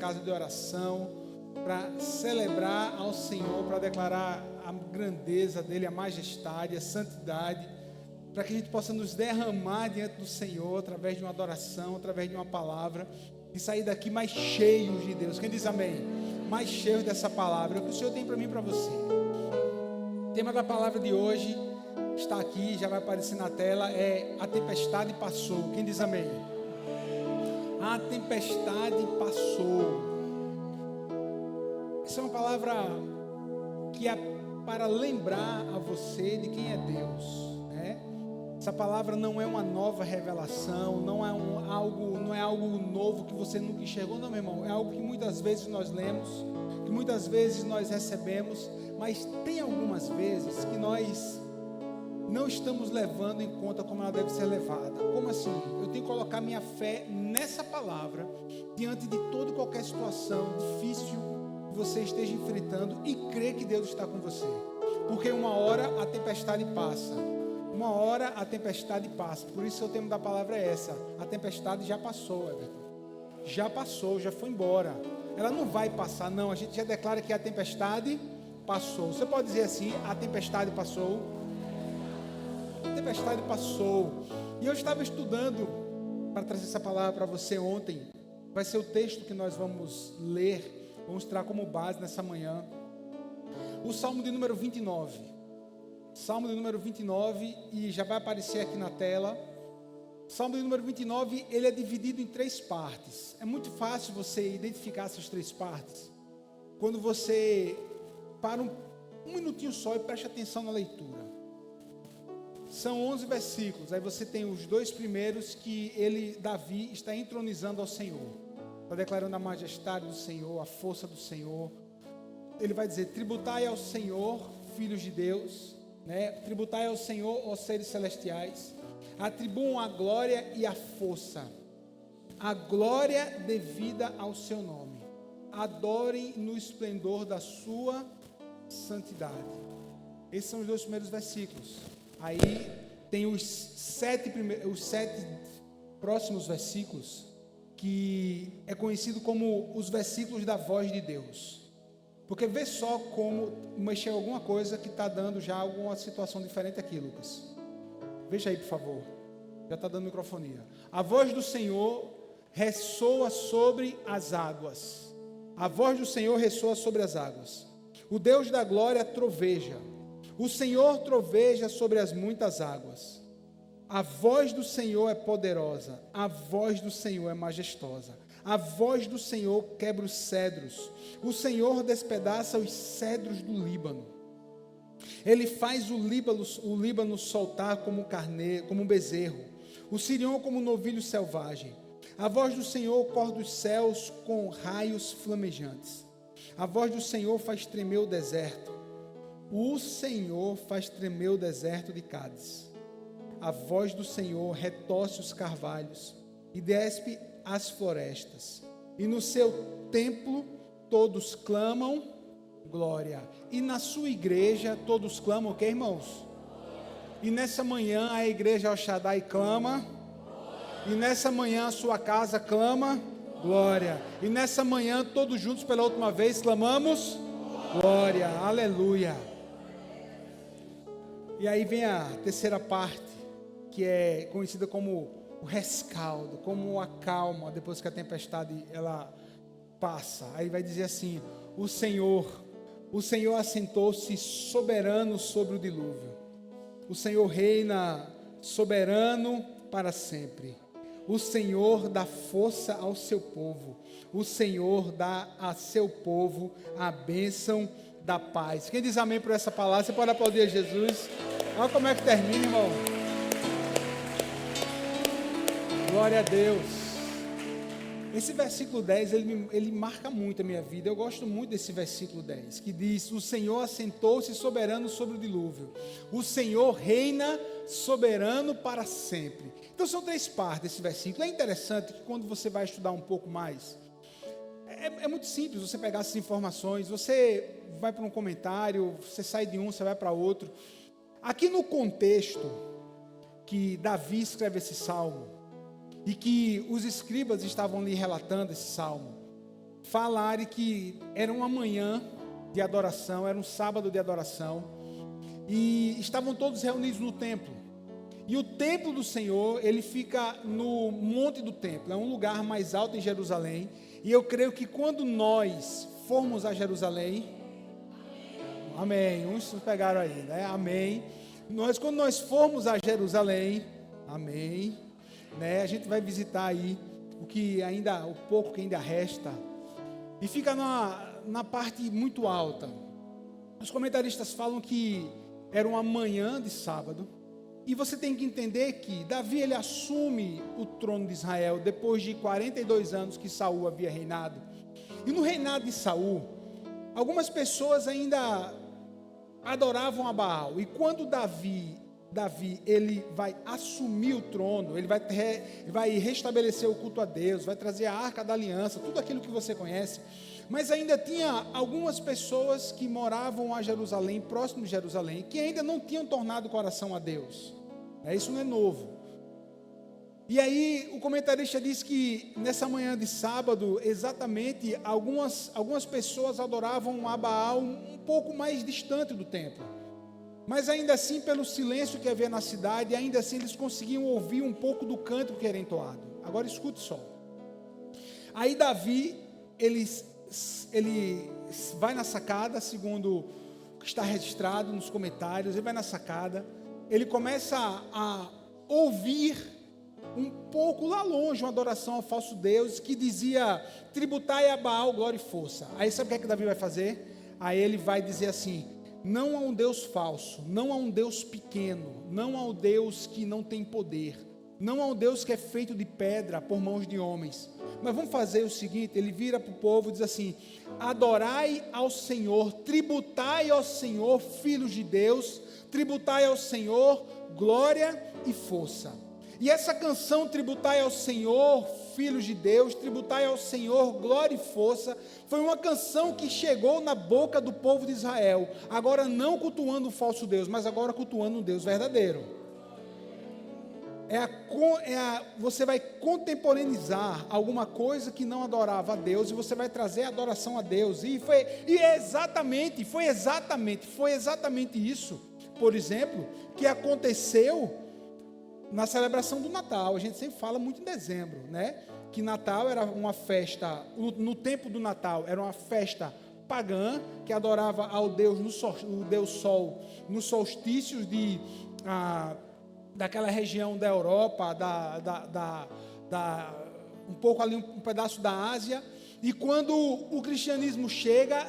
casa de oração, para celebrar ao Senhor, para declarar a grandeza dEle, a majestade, a santidade, para que a gente possa nos derramar diante do Senhor, através de uma adoração, através de uma palavra, e sair daqui mais cheios de Deus. Quem diz amém? Mais cheios dessa palavra, que o Senhor tem para mim e para você. O tema da palavra de hoje está aqui, já vai aparecer na tela, é a tempestade passou. Quem diz amém? A tempestade passou. Essa é uma palavra que é para lembrar a você de quem é Deus, né? Essa palavra não é uma nova revelação, não é algo novo que você nunca enxergou, não, meu irmão. É algo que muitas vezes nós lemos, que muitas vezes nós recebemos, mas tem algumas vezes que nós não estamos levando em conta como ela deve ser levada. Como assim? Eu tenho que colocar minha fé nessa palavra diante de toda e qualquer situação difícil que você esteja enfrentando e crer que Deus está com você. Porque uma hora a tempestade passa. Uma hora a tempestade passa. Por isso o tema da palavra é essa. A tempestade já passou, Everton. Já passou, já foi embora. Ela não vai passar, não. A gente já declara que a tempestade passou. Você pode dizer assim, a tempestade passou. A tempestade passou. E eu estava estudando para trazer essa palavra para você ontem. Vai ser o texto que nós vamos ler, vamos mostrar como base nessa manhã. O Salmo de número 29. Salmo de número 29, e já vai aparecer aqui na tela. Salmo de número 29, ele é dividido em 3 partes. É muito fácil você identificar essas 3 partes quando você para um minutinho só e presta atenção na leitura. São 11 versículos. Aí você tem os 2 primeiros que Davi está entronizando ao Senhor, está declarando a majestade do Senhor, a força do Senhor. Ele vai dizer: tributai ao Senhor, filhos de Deus, né? Tributai ao Senhor, ó seres celestiais, atribuam a glória e a força, a glória devida ao seu nome, adorem no esplendor da sua santidade. Esses são os 2 primeiros versículos. Aí tem os 7 próximos versículos, que é conhecido como os versículos da voz de Deus. Porque vê só como mexer alguma coisa que está dando já alguma situação diferente aqui, Lucas. Veja aí, por favor. Já está dando microfonia. A voz do Senhor ressoa sobre as águas. A voz do Senhor ressoa sobre as águas. O Deus da glória troveja. O Senhor troveja sobre as muitas águas. A voz do Senhor é poderosa. A voz do Senhor é majestosa. A voz do Senhor quebra os cedros. O Senhor despedaça os cedros do Líbano. Ele faz o Líbano soltar como um carneiro, como um bezerro. O Sirion como um novilho selvagem. A voz do Senhor corta os céus com raios flamejantes. A voz do Senhor faz tremer o deserto. O Senhor faz tremer o deserto de Cádiz. A voz do Senhor retorce os carvalhos e despe as florestas. E no seu templo todos clamam glória. E na sua igreja todos clamam o que, irmãos? E nessa manhã a igreja El Shaddai clama. E nessa manhã a sua casa clama glória. E nessa manhã todos juntos pela última vez clamamos glória. Aleluia. E aí vem a terceira parte, que é conhecida como o rescaldo, como a calma, depois que a tempestade ela passa. Aí vai dizer assim: o Senhor assentou-se soberano sobre o dilúvio. O Senhor reina soberano para sempre. O Senhor dá força ao seu povo. O Senhor dá a seu povo a bênção da paz. Quem diz amém por essa palavra? Você pode aplaudir a Jesus. Olha como é que termina, irmão. Glória a Deus. Esse versículo 10, ele marca muito a minha vida. Eu gosto muito desse versículo 10, que diz: o Senhor assentou-se soberano sobre o dilúvio. O Senhor reina soberano para sempre. Então são 3 partes desse versículo. É interessante que quando você vai estudar um pouco mais, é muito simples você pegar essas informações. Você vai para um comentário, você sai de um, você vai para outro. Aqui no contexto que Davi escreve esse salmo, e que os escribas estavam lhe relatando esse salmo, falarem que era uma manhã de adoração, era um sábado de adoração, e estavam todos reunidos no templo. E o templo do Senhor, ele fica no monte do templo, é um lugar mais alto em Jerusalém. E eu creio que quando nós formos a Jerusalém, amém, uns pegaram aí, né? Amém. Quando nós formos a Jerusalém, amém, né? A gente vai visitar aí o pouco que ainda resta. E fica na parte muito alta. Os comentaristas falam que era uma manhã de sábado. E você tem que entender que Davi, ele assume o trono de Israel depois de 42 anos que Saul havia reinado. E no reinado de Saul, algumas pessoas ainda adoravam a Baal. E quando Davi ele vai assumir o trono, ele vai restabelecer o culto a Deus, vai trazer a Arca da Aliança, tudo aquilo que você conhece. Mas ainda tinha algumas pessoas que moravam a Jerusalém, próximo de Jerusalém, que ainda não tinham tornado o coração a Deus. Isso não é novo. E aí o comentarista diz que nessa manhã de sábado, exatamente, algumas pessoas adoravam a Baal um pouco mais distante do templo. Mas ainda assim, pelo silêncio que havia na cidade, ainda assim eles conseguiam ouvir um pouco do canto que era entoado. Agora escute só. Aí Davi, ele vai na sacada, segundo o que está registrado nos comentários, ele vai na sacada, ele começa a ouvir um pouco lá longe uma adoração ao falso Deus que dizia: tributai a Baal glória e força. Aí sabe o que Davi vai fazer? Aí ele vai dizer assim: não há um Deus falso, não há um Deus pequeno, não há um Deus que não tem poder, não há um Deus que é feito de pedra por mãos de homens. Mas vamos fazer o seguinte, ele vira para o povo e diz assim: adorai ao Senhor, tributai ao Senhor, filhos de Deus, tributai ao Senhor glória e força. E essa canção, tributai ao Senhor, filhos de Deus, tributai ao Senhor glória e força, foi uma canção que chegou na boca do povo de Israel, agora não cultuando um falso Deus, mas agora cultuando um Deus verdadeiro. Você vai contemporaneizar alguma coisa que não adorava a Deus, e você vai trazer a adoração a Deus, foi exatamente isso, por exemplo, que aconteceu na celebração do Natal. A gente sempre fala muito em dezembro, né? Que Natal era uma festa, no tempo do Natal, era uma festa pagã, que adorava ao Deus, o Deus Sol, nos solstícios daquela região da Europa, um pouco ali, um pedaço da Ásia. E quando o cristianismo chega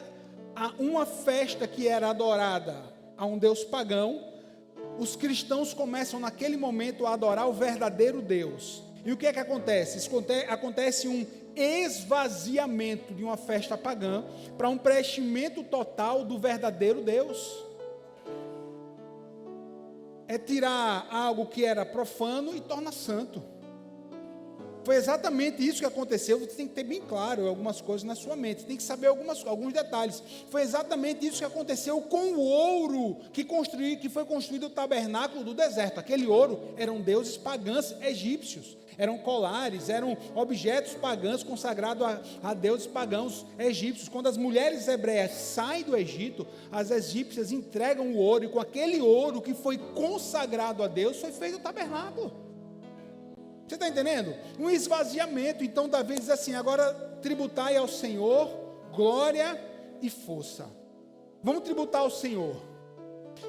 a uma festa que era adorada a um Deus pagão, os cristãos começam naquele momento a adorar o verdadeiro Deus. E o que é que acontece? Acontece um esvaziamento de uma festa pagã para um preenchimento total do verdadeiro Deus. É tirar algo que era profano e torna santo. Foi exatamente isso que aconteceu. Você tem que ter bem claro algumas coisas na sua mente. Você tem que saber alguns detalhes. Foi exatamente isso que aconteceu com o ouro que foi construído o tabernáculo do deserto. Aquele ouro eram deuses pagãos egípcios. Eram colares, eram objetos pagãos consagrados a deuses pagãos egípcios. Quando as mulheres hebreias saem do Egito, as egípcias entregam o ouro, e com aquele ouro que foi consagrado a Deus, foi feito o tabernáculo. Você está entendendo? Um esvaziamento. Então Davi diz assim: agora tributai ao Senhor glória e força. Vamos tributar ao Senhor.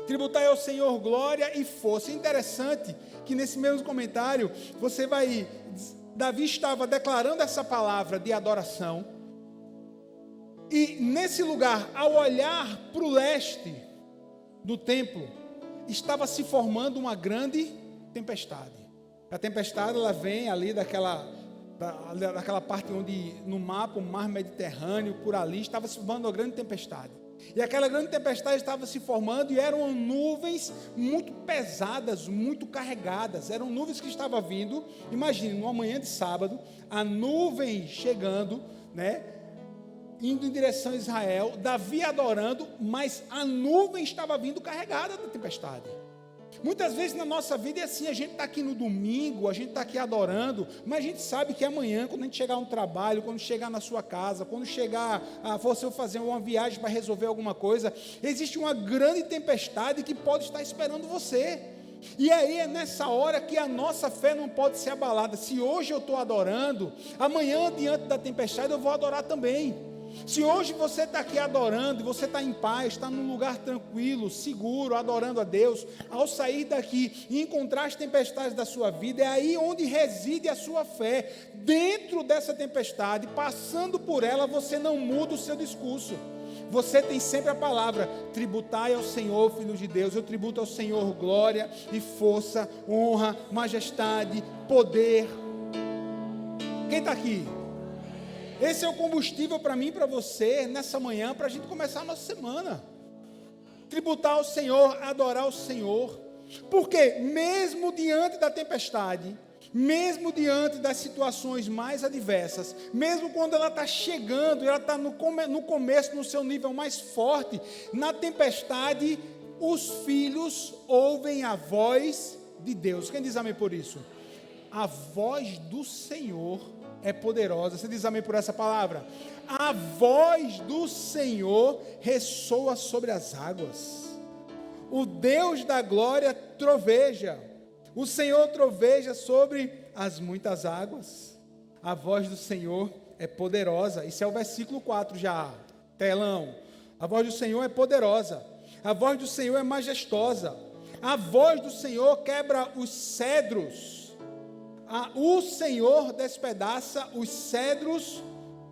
Tributai ao Senhor glória e força. É interessante que nesse mesmo comentário Davi estava declarando essa palavra de adoração, e nesse lugar, ao olhar para o leste do templo, estava se formando uma grande tempestade. A tempestade, ela vem ali daquela parte onde no mapa, o mar Mediterrâneo, por ali, estava se formando uma grande tempestade. E aquela grande tempestade estava se formando, e eram nuvens muito pesadas, muito carregadas. Eram nuvens que estavam vindo, imagine, numa manhã de sábado, a nuvem chegando, né, indo em direção a Israel, Davi adorando, mas a nuvem estava vindo carregada da tempestade. Muitas vezes na nossa vida é assim, a gente está aqui no domingo, a gente está aqui adorando, mas a gente sabe que amanhã, quando a gente chegar no trabalho, quando chegar na sua casa, quando chegar a você fazer uma viagem para resolver alguma coisa, existe uma grande tempestade que pode estar esperando você. E aí é nessa hora que a nossa fé não pode ser abalada. Se hoje eu estou adorando, amanhã diante da tempestade eu vou adorar também. Se hoje você está aqui adorando, você está em paz, está num lugar tranquilo, seguro, adorando a Deus, ao sair daqui e encontrar as tempestades da sua vida, é aí onde reside a sua fé. Dentro dessa tempestade, passando por ela, você não muda o seu discurso. Você tem sempre a palavra: tributai ao Senhor, filho de Deus. Eu tributo ao Senhor glória e força, honra, majestade, poder. Quem está aqui? Esse é o combustível para mim e para você, nessa manhã, para a gente começar a nossa semana. Tributar ao Senhor, adorar ao Senhor. Porque mesmo diante da tempestade, mesmo diante das situações mais adversas, mesmo quando ela está chegando, ela está no começo, no seu nível mais forte, na tempestade, os filhos ouvem a voz de Deus. Quem diz amém por isso? A voz do Senhor é poderosa. Você diz amém por essa palavra? A voz do Senhor ressoa sobre as águas. O Deus da glória troveja. O Senhor troveja sobre as muitas águas. A voz do Senhor é poderosa. Isso é o versículo 4 já. Telão. A voz do Senhor é poderosa. A voz do Senhor é majestosa. A voz do Senhor quebra os cedros. O Senhor despedaça os cedros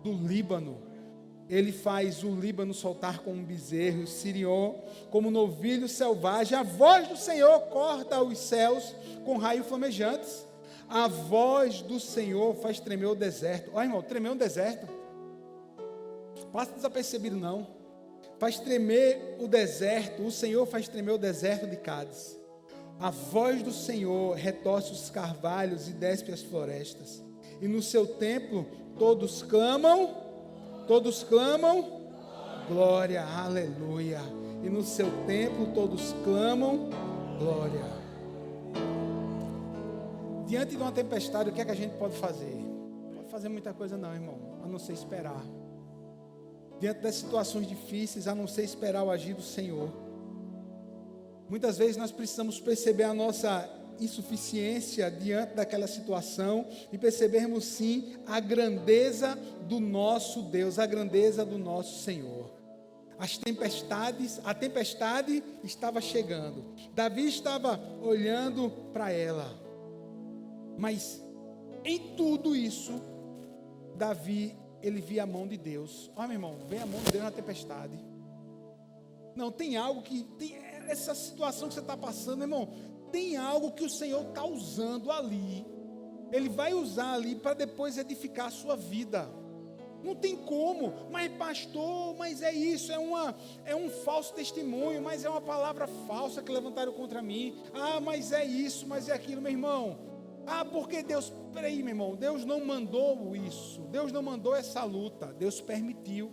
do Líbano. Ele faz o Líbano soltar como um bezerro, o Sirion como um novilho selvagem. A voz do Senhor corta os céus com raios flamejantes. A voz do Senhor faz tremer o deserto. Olha, irmão, tremer um deserto. Passa desapercebido não. Faz tremer o deserto. O Senhor faz tremer o deserto de Cádiz. A voz do Senhor retorce os carvalhos e despe as florestas. E no seu templo todos clamam, glória, aleluia. E no seu templo todos clamam, glória. Diante de uma tempestade, o que é que a gente pode fazer? Não pode fazer muita coisa não, irmão, a não ser esperar. Diante das situações difíceis, a não ser esperar o agir do Senhor. Muitas vezes nós precisamos perceber a nossa insuficiência diante daquela situação e percebermos sim a grandeza do nosso Deus, a grandeza do nosso Senhor. A tempestade estava chegando. Davi estava olhando para ela. Mas em tudo isso, Davi, ele via a mão de Deus. Olha, meu irmão, vem a mão de Deus na tempestade. Não, tem algo que... essa situação que você está passando, irmão, tem algo que o Senhor está usando ali. Ele vai usar ali para depois edificar a sua vida. Não tem como, mas pastor, mas é isso, é um falso testemunho, mas é uma palavra falsa que levantaram contra mim. Ah, mas é isso, mas é aquilo, meu irmão. Ah, porque Deus, peraí, meu irmão, Deus não mandou isso, Deus não mandou essa luta, Deus permitiu.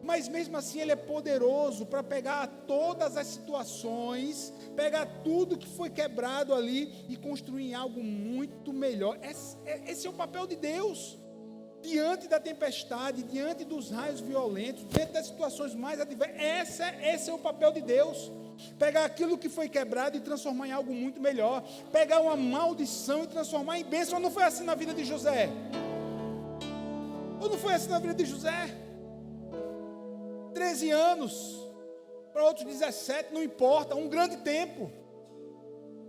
Mas mesmo assim Ele é poderoso para pegar todas as situações, pegar tudo que foi quebrado ali e construir algo muito melhor. Esse é o papel de Deus. Diante da tempestade, diante dos raios violentos, diante das situações mais adversas, esse é o papel de Deus. Pegar aquilo que foi quebrado e transformar em algo muito melhor. Pegar uma maldição e transformar em bênção. Não foi assim na vida de José? Ou não foi assim na vida de José? 13 anos, para outros 17, não importa, um grande tempo.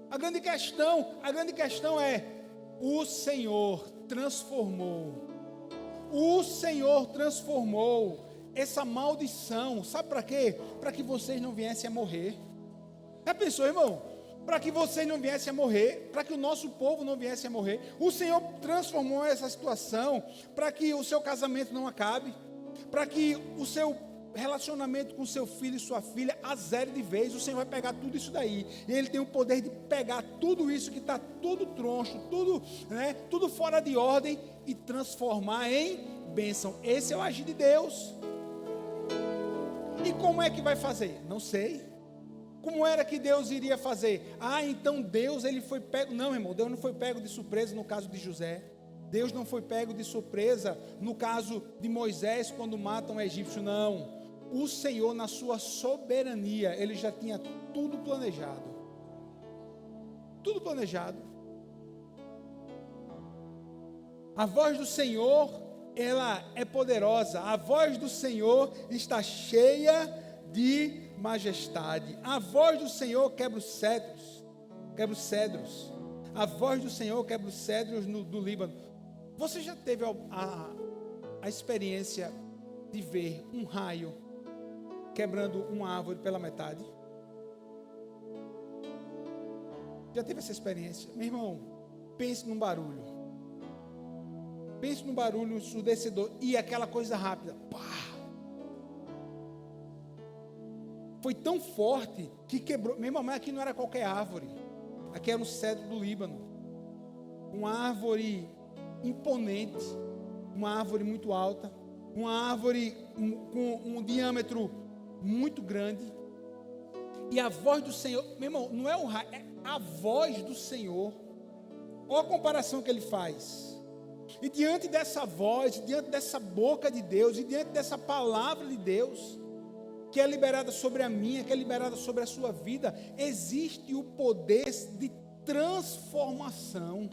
A grande questão é, o Senhor transformou essa maldição, sabe para quê? Para que vocês não viessem a morrer. Já pensou, irmão? Para que vocês não viessem a morrer, para que o nosso povo não viesse a morrer. O Senhor transformou essa situação para que o seu casamento não acabe, para que o seu relacionamento com seu filho e sua filha azere de vez. O Senhor vai pegar tudo isso daí, e Ele tem o poder de pegar tudo isso que está tudo troncho, tudo fora de ordem, e transformar em bênção. Esse é o agir de Deus. E como é que vai fazer? Não sei. Como era que Deus iria fazer? Então Deus ele foi pego. Não, irmão, Deus não foi pego de surpresa no caso de José. Deus não foi pego de surpresa no caso de Moisés quando matam o egípcio, não. O Senhor, na sua soberania, ele já tinha tudo planejado. Tudo planejado. A voz do Senhor, ela é poderosa. A voz do Senhor está cheia de majestade. A voz do Senhor quebra os cedros. A voz do Senhor quebra os cedros do Líbano. Você já teve a experiência de ver um raio quebrando uma árvore pela metade? Já teve essa experiência? Meu irmão, pense num barulho. Pense num barulho ensurdecedor e aquela coisa rápida. Pá! Foi tão forte que quebrou. Meu irmão, mas aqui não era qualquer árvore. Aqui era um cedro do Líbano. Uma árvore imponente. Uma árvore muito alta. Uma árvore com um diâmetro muito grande. E a voz do Senhor, meu irmão, não é o raio, é a voz do Senhor. Olha a comparação que ele faz. E diante dessa voz, diante dessa boca de Deus, e diante dessa palavra de Deus, que é liberada sobre a minha, que é liberada sobre a sua vida, existe o poder de transformação.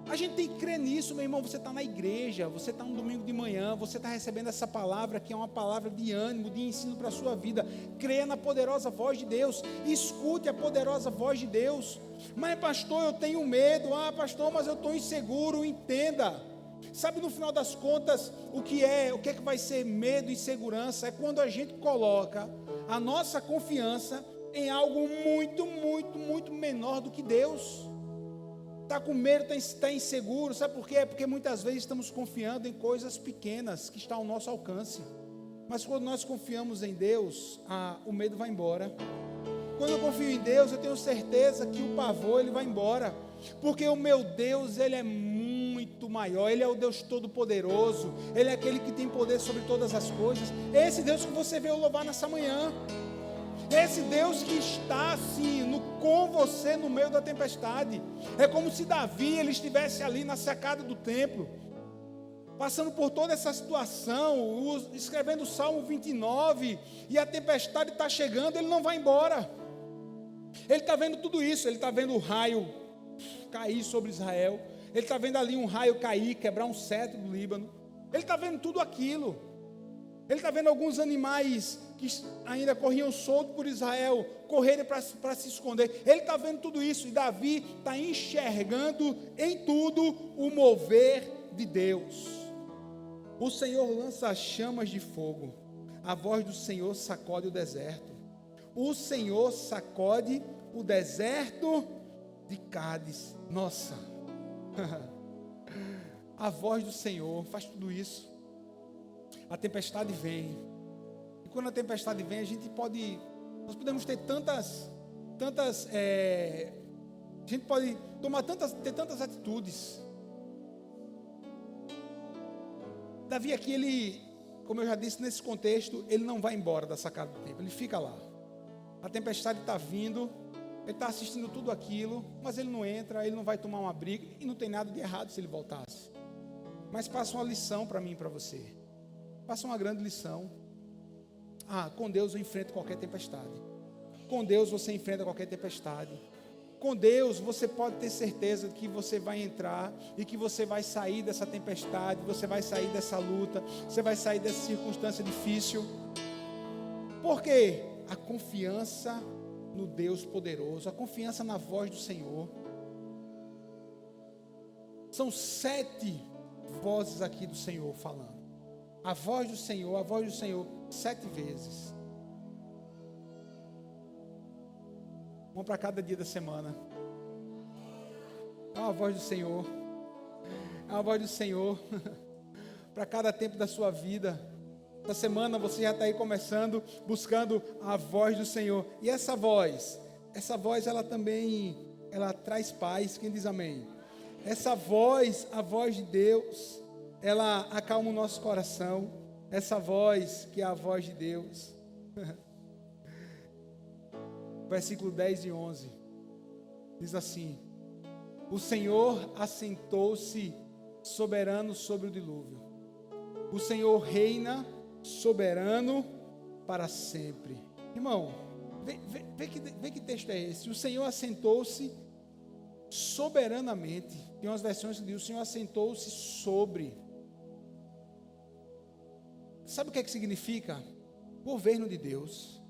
A gente tem que crer nisso, meu irmão. Você está na igreja, você está um domingo de manhã, você está recebendo essa palavra, que é uma palavra de ânimo, de ensino para a sua vida. Creia na poderosa voz de Deus, escute a poderosa voz de Deus. Mas pastor, eu tenho medo. Pastor, mas eu estou inseguro. Entenda, sabe, no final das contas, o que é que vai ser medo e insegurança? É quando a gente coloca a nossa confiança em algo muito, muito, muito menor do que Deus. Está com medo, está inseguro, sabe por quê? É porque muitas vezes estamos confiando em coisas pequenas que estão ao nosso alcance. Mas quando nós confiamos em Deus, o medo vai embora. Quando eu confio em Deus, eu tenho certeza que o pavor ele vai embora. Porque o meu Deus, ele é muito maior. Ele é o Deus Todo-Poderoso. Ele é aquele que tem poder sobre todas as coisas. Esse Deus que você veio louvar nessa manhã. Esse Deus que está assim com você no meio da tempestade. É como se Davi ele estivesse ali na sacada do templo, passando por toda essa situação, escrevendo o Salmo 29, e a tempestade está chegando, ele não vai embora. Ele está vendo tudo isso, ele está vendo o raio cair sobre Israel, ele está vendo ali um raio cair, quebrar um cedro do Líbano, ele está vendo tudo aquilo. Ele está vendo alguns animais que ainda corriam soltos por Israel, correrem para se esconder. Ele está vendo tudo isso. E Davi está enxergando em tudo o mover de Deus. O Senhor lança chamas de fogo. A voz do Senhor sacode o deserto. O Senhor sacode o deserto de Cádiz. Nossa! A voz do Senhor faz tudo isso. A tempestade vem. E quando a tempestade vem, nós podemos ter a gente pode ter tantas atitudes. Davi aqui, ele, como eu já disse, nesse contexto, ele não vai embora da sacada do templo, ele fica lá. A tempestade está vindo, ele está assistindo tudo aquilo, mas ele não entra, ele não vai tomar uma briga, e não tem nada de errado se ele voltasse. Mas passa uma lição para mim e para você. Passa uma grande lição. Com Deus eu enfrento qualquer tempestade. Com Deus você enfrenta qualquer tempestade. Com Deus você pode ter certeza de que você vai entrar e que você vai sair dessa tempestade, você vai sair dessa luta, você vai sair dessa circunstância difícil. Por quê? A confiança no Deus poderoso, a confiança na voz do Senhor. São 7 vozes aqui do Senhor falando. A voz do Senhor, 7 vezes. Uma para cada dia da semana. É uma voz do Senhor. É uma voz do Senhor. Para cada tempo da sua vida. Essa semana você já está aí começando, buscando a voz do Senhor. E essa voz ela também, ela traz paz. Quem diz amém? Essa voz, a voz de Deus, ela acalma o nosso coração. Essa voz que é a voz de Deus. versículo 10 e 11. Diz assim: o Senhor assentou-se soberano sobre o dilúvio. O Senhor reina soberano para sempre. Irmão, vê que texto é esse? O Senhor assentou-se soberanamente. Tem umas versões que dizem: o Senhor assentou-se sobre. Sabe o que significa? Governo de Deus.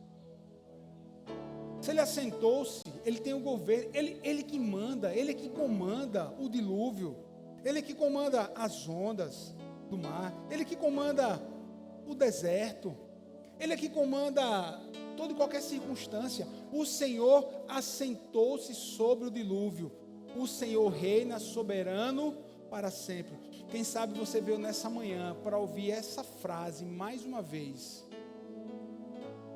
Se ele assentou-se, ele tem o governo, ele que manda, ele que comanda o dilúvio, ele que comanda as ondas do mar, ele que comanda o deserto, ele que comanda toda e qualquer circunstância. O Senhor assentou-se sobre o dilúvio. O Senhor reina soberano para sempre. Quem sabe você veio nessa manhã para ouvir essa frase mais uma vez,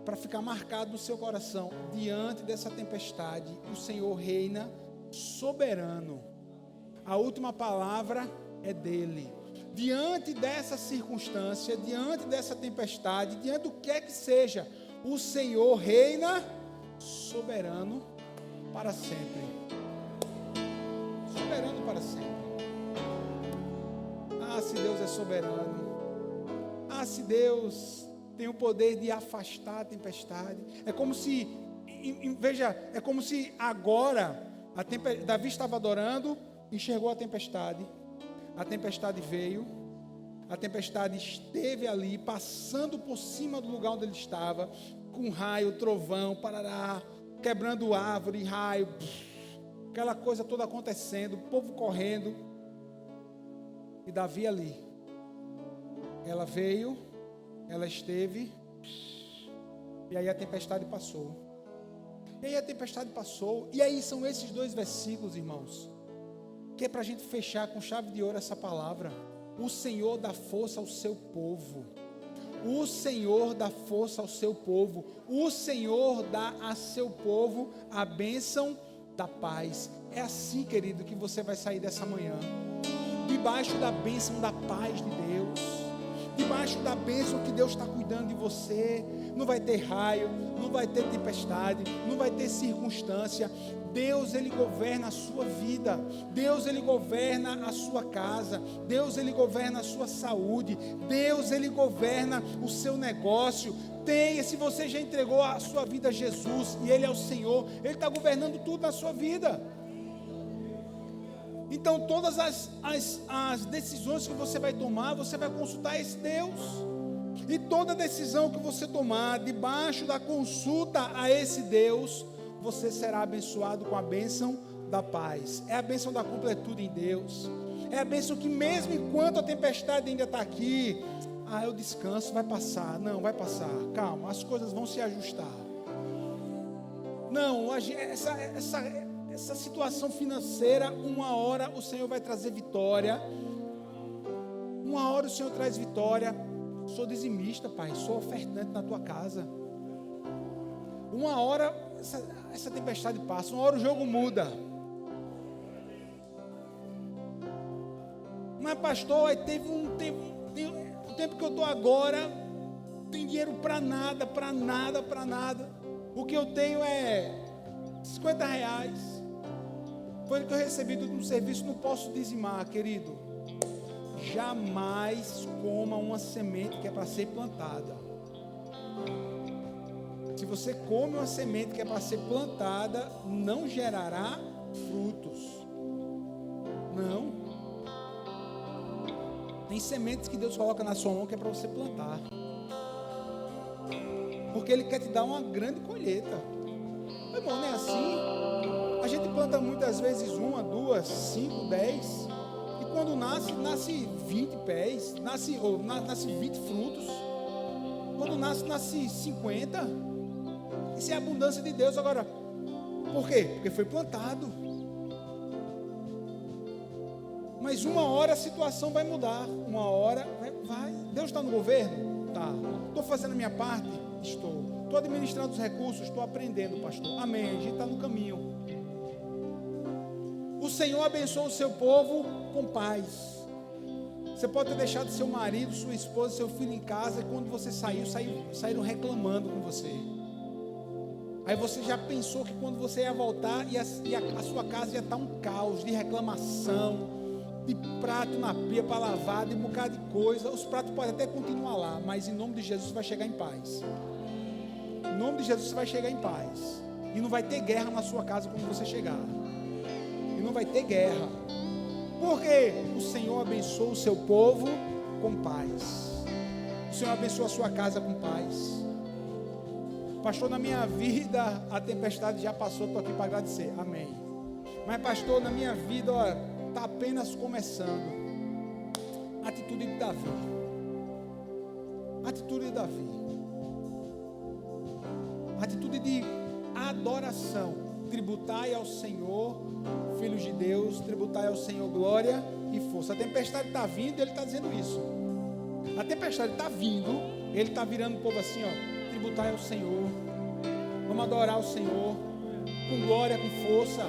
para ficar marcado no seu coração: diante dessa tempestade, o Senhor reina soberano. A última palavra é dele. Diante dessa circunstância, diante dessa tempestade, diante do que é que seja, o Senhor reina soberano para sempre. Soberano para sempre. Ah, se Deus é soberano. Ah, se Deus tem o poder de afastar a tempestade. É como se, veja, é como se agora, Davi estava adorando, enxergou a tempestade veio, a tempestade esteve ali, passando por cima do lugar onde ele estava, com raio, trovão, parará, quebrando árvore, raio, aquela coisa toda acontecendo, o povo correndo, e Davi ali, ela veio, ela esteve, e aí a tempestade passou. E aí são esses dois versículos, irmãos, que é para a gente fechar com chave de ouro essa palavra. O Senhor dá força ao seu povo. O Senhor dá força ao seu povo. O Senhor dá a seu povo a bênção da paz. É assim, querido, que você vai sair dessa manhã, debaixo da bênção da paz de Deus, debaixo da bênção que Deus está cuidando de você. Não vai ter raio, não vai ter tempestade, não vai ter circunstância. Deus, Ele governa a sua vida. Deus, Ele governa a sua casa. Deus, Ele governa a sua saúde. Deus, Ele governa o seu negócio. Se você já entregou a sua vida a Jesus e Ele é o Senhor, Ele está governando tudo na sua vida. Então todas as decisões que você vai tomar, você vai consultar esse Deus. E toda decisão que você tomar debaixo da consulta a esse Deus, você será abençoado com a bênção da paz. É a bênção da completude em Deus. É a bênção que mesmo enquanto a tempestade ainda está aqui, eu descanso, vai passar. Não, vai passar, calma, as coisas vão se ajustar. Não, essa situação financeira, uma hora o Senhor vai trazer vitória. Uma hora o Senhor traz vitória. Sou dizimista, pai, sou ofertante na tua casa. Uma hora essa tempestade passa, uma hora o jogo muda. Mas pastor, teve um tempo que eu estou agora, não tem dinheiro para nada. O que eu tenho é R$50. Foi o que eu recebi do último serviço, não posso dizimar, querido. Jamais coma uma semente que é para ser plantada. Se você come uma semente que é para ser plantada, não gerará frutos. Não. Tem sementes que Deus coloca na sua mão que é para você plantar. Porque Ele quer te dar uma grande colheita. Meu irmão, não é assim? A gente planta muitas vezes 1, 2, 5, 10. E quando nasce 20 pés, nasce 20 frutos. Quando nasce 50. Isso é a abundância de Deus. Agora, por quê? Porque foi plantado. Mas uma hora a situação vai mudar. Uma hora vai. Deus está no governo? Tá. Estou fazendo a minha parte? Estou. Estou administrando os recursos? Estou aprendendo, pastor. Amém. A gente está no caminho. O Senhor abençoa o seu povo com paz. Você pode ter deixado seu marido, sua esposa, seu filho em casa, e quando você saíram reclamando com você. Aí você já pensou que quando você ia voltar, a sua casa ia estar um caos de reclamação, de prato na pia para lavar, de um bocado de coisa. Os pratos podem até continuar lá, mas em nome de Jesus você vai chegar em paz. Em nome de Jesus você vai chegar em paz. E não vai ter guerra na sua casa quando você chegar. E não vai ter guerra. Porque o Senhor abençoa o seu povo com paz. O Senhor abençoa a sua casa com paz. Pastor, na minha vida a tempestade já passou, estou aqui para agradecer, amém. Mas pastor, na minha vida, está apenas começando. Atitude de Davi. Atitude de Davi. Atitude de adoração. Tributai ao Senhor, filhos de Deus, tributai ao Senhor glória e força. A tempestade está vindo e ele está dizendo isso. A tempestade está vindo, ele está virando o povo assim, tributai ao Senhor, vamos adorar o Senhor, com glória, com força.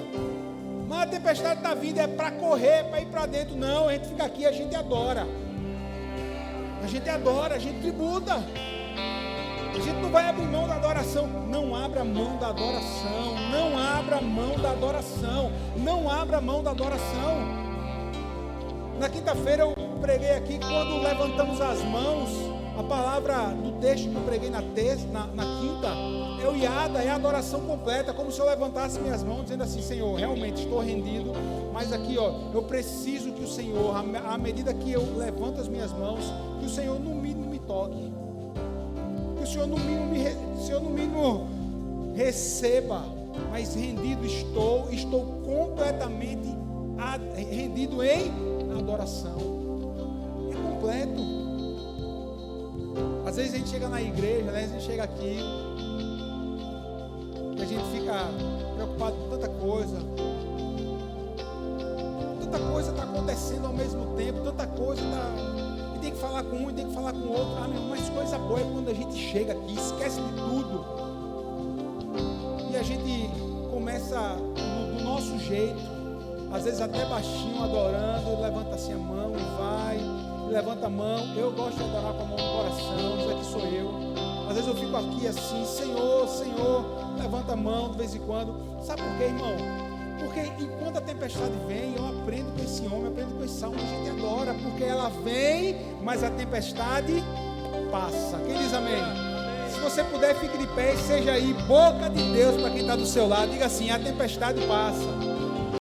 Mas a tempestade está vindo, é para correr, para ir para dentro. Não, a gente fica aqui, a gente adora. A gente adora, a gente tributa. A gente não vai abrir mão da adoração. Não abra mão da adoração. Não abra mão da adoração. Não abra mão da adoração. Na quinta-feira eu preguei aqui, quando levantamos as mãos, a palavra do texto que eu preguei na quinta, é o iada, é a adoração completa, como se eu levantasse minhas mãos, dizendo assim: Senhor, realmente estou rendido, mas aqui, eu preciso que o Senhor, à medida que eu levanto as minhas mãos, que o Senhor no mínimo me toque, que o Senhor no mínimo receba, mas rendido estou completamente rendido em adoração, é completo. Às vezes a gente chega na igreja, às vezes a gente chega aqui e a gente fica preocupado com tanta coisa está acontecendo ao mesmo tempo, tanta coisa e tem que falar com um e tem que falar com o outro. Mas coisa boa é quando a gente chega aqui, esquece de tudo e a gente começa do nosso jeito, às vezes até baixinho, adorando, levanta assim a mão e vai, levanta a mão. Eu gosto de adorar com a mão no coração, isso aqui sou eu. Às vezes eu fico aqui assim: Senhor, Senhor, levanta a mão de vez em quando. Sabe por quê, irmão? Porque enquanto a tempestade vem, eu aprendo com esse homem, aprendo com esse salmo, a gente adora, porque ela vem, mas a tempestade passa. Quem diz amém? Se você puder, fique de pé e seja aí boca de Deus para quem está do seu lado. Diga assim: a tempestade passa.